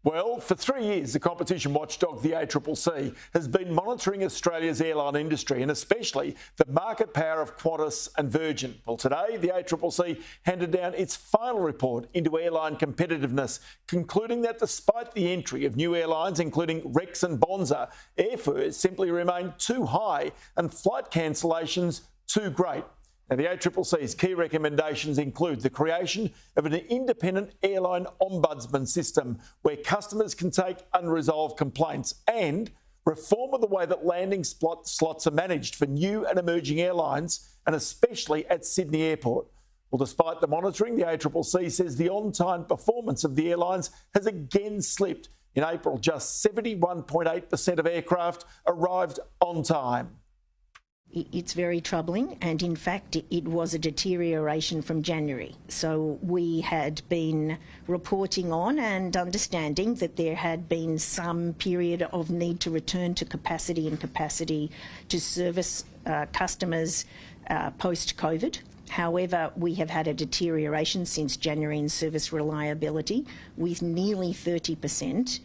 Well, for 3 years, the competition watchdog, the ACCC, has been monitoring Australia's airline industry and especially the market power of Qantas and Virgin. Well, today, the ACCC handed down its final report into airline competitiveness, concluding that despite the entry of new airlines, including Rex and Bonza, airfares simply remain too high and flight cancellations too great. Now, the ACCC's key recommendations include the creation of an independent airline ombudsman system where customers can take unresolved complaints and reform of the way that landing slots are managed for new and emerging airlines, and especially at Sydney Airport. Well, despite the monitoring, the ACCC says the on-time performance of the airlines has again slipped. In April, just 71.8% of aircraft arrived on time. It's very troubling, and in fact it was a deterioration from January. So we had been reporting on and understanding that there had been some period of need to return to capacity and capacity to service customers post-COVID. However, we have had a deterioration since January in service reliability, with nearly 30%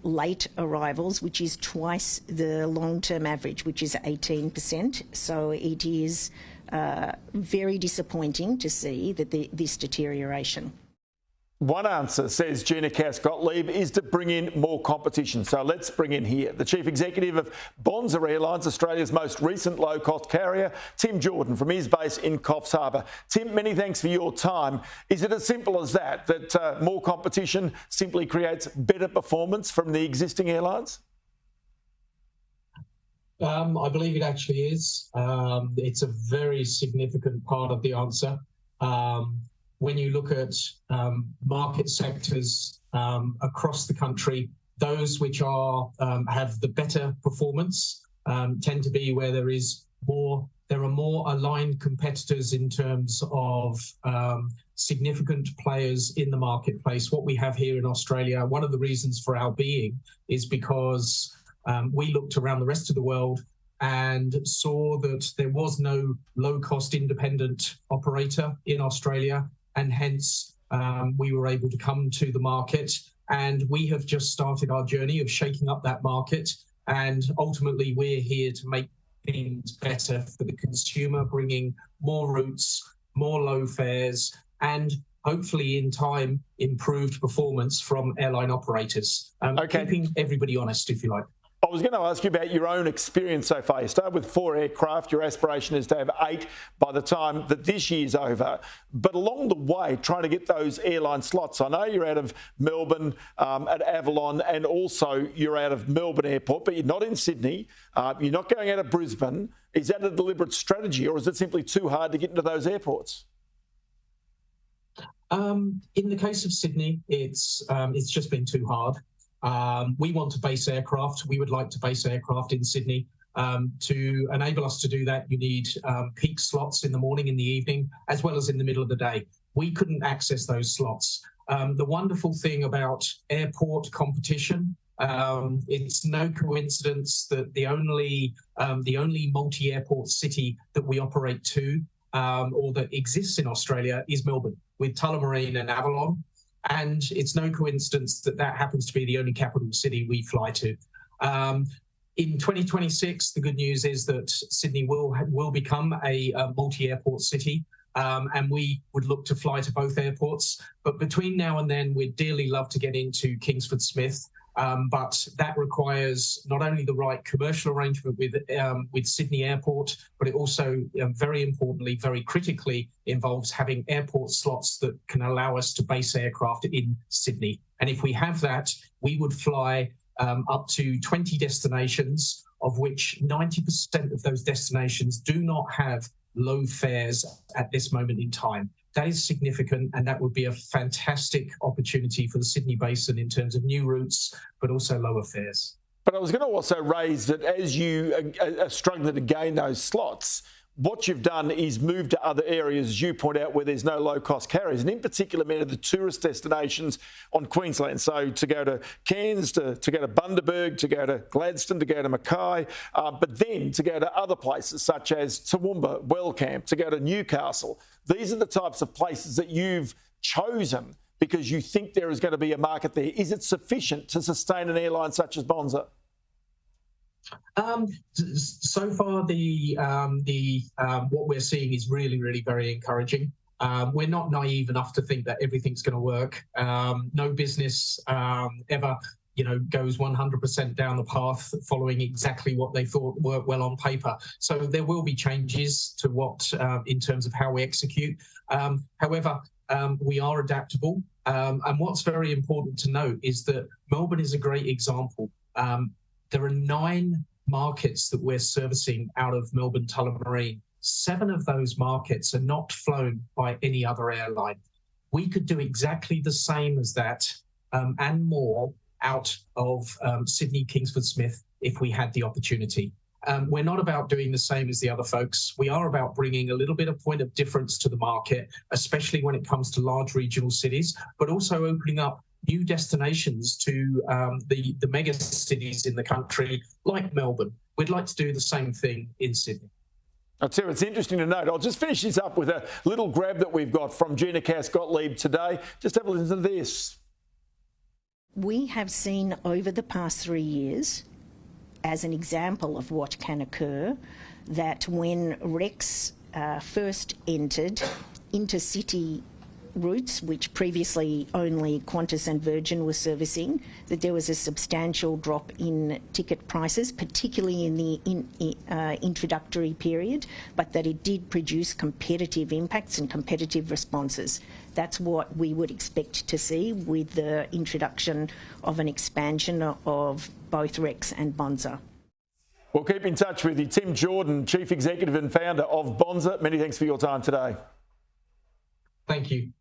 late arrivals, which is twice the long-term average, which is 18%. So it is very disappointing to see that this deterioration. One answer, says Gina Cass-Gottlieb, is to bring in more competition. So let's bring in here the Chief Executive of Bonza Airlines, Australia's most recent low-cost carrier, Tim Jordan, from his base in Coffs Harbour. Tim, many thanks for your time. Is it as simple as that more competition simply creates better performance from the existing airlines? I believe it actually is. It's a very significant part of the answer. When you look at market sectors across the country, those which are have the better performance tend to be where there are more aligned competitors in terms of significant players in the marketplace. What we have here in Australia, one of the reasons for our being is because we looked around the rest of the world and saw that there was no low-cost independent operator in Australia. And hence, we were able to come to the market, and we have just started our journey of shaking up that market. And ultimately, we're here to make things better for the consumer, bringing more routes, more low fares, and hopefully in time, improved performance from airline operators. Keeping everybody honest, if you like. I was going to ask you about your own experience so far. You started with 4 aircraft. Your aspiration is to have 8 by the time that this year's over. But along the way, trying to get those airline slots. I know you're out of Melbourne at Avalon, and also you're out of Melbourne Airport, but you're not in Sydney. You're not going out of Brisbane. Is that a deliberate strategy, or is it simply too hard to get into those airports? In the case of Sydney, it's just been too hard. We want to base aircraft. We would like to base aircraft in Sydney. To enable us to do that, you need peak slots in the morning, in the evening, as well as in the middle of the day. We couldn't access those slots. The wonderful thing about airport competition, it's no coincidence that the only multi-airport city that we operate to or that exists in Australia is Melbourne, with Tullamarine and Avalon. And it's no coincidence that that happens to be the only capital city we fly to. In 2026, the good news is that Sydney will become a multi-airport city, and we would look to fly to both airports. But between now and then, we'd dearly love to get into Kingsford Smith. But that requires not only the right commercial arrangement with Sydney Airport, but it also, very importantly, very critically, involves having airport slots that can allow us to base aircraft in Sydney. And if we have that, we would fly up to 20 destinations, of which 90% of those destinations do not have low fares at this moment in time. That is significant, and that would be a fantastic opportunity for the Sydney Basin in terms of new routes, but also lower fares. But I was going to also raise that as you are struggling to gain those slots, what you've done is move to other areas, as you point out, where there's no low-cost carriers, and in particular, many of the tourist destinations on Queensland. So to go to Cairns, to go to Bundaberg, to go to Gladstone, to go to Mackay, but then to go to other places such as Toowoomba, Wellcamp, to go to Newcastle. These are the types of places that you've chosen because you think there is going to be a market there. Is it sufficient to sustain an airline such as Bonza? So far, what we're seeing is really very encouraging. We're not naive enough to think that everything's going to work. No business ever, goes 100% down the path following exactly what they thought worked well on paper. So there will be changes to what, in terms of how we execute. However, we are adaptable. And what's very important to note is that Melbourne is a great example. There are 9 markets that we're servicing out of Melbourne Tullamarine. 7 of those markets are not flown by any other airline. We could do exactly the same as that and more out of Sydney Kingsford Smith if we had the opportunity. We're not about doing the same as the other folks. We are about bringing a little bit of point of difference to the market, especially when it comes to large regional cities, but also opening up new destinations to the mega cities in the country, like Melbourne. We'd like to do the same thing in Sydney. Sarah, it's interesting to note. I'll just finish this up with a little grab that we've got from Gina Cass-Gottlieb today. Just have a listen to this. We have seen over the past 3 years, as an example of what can occur, that when Rex first entered intercity routes, which previously only Qantas and Virgin were servicing, that there was a substantial drop in ticket prices, particularly in the introductory period, but that it did produce competitive impacts and competitive responses. That's what we would expect to see with the introduction of an expansion of both Rex and Bonza. We'll keep in touch with you. Tim Jordan, Chief Executive and Founder of Bonza. Many thanks for your time today. Thank you.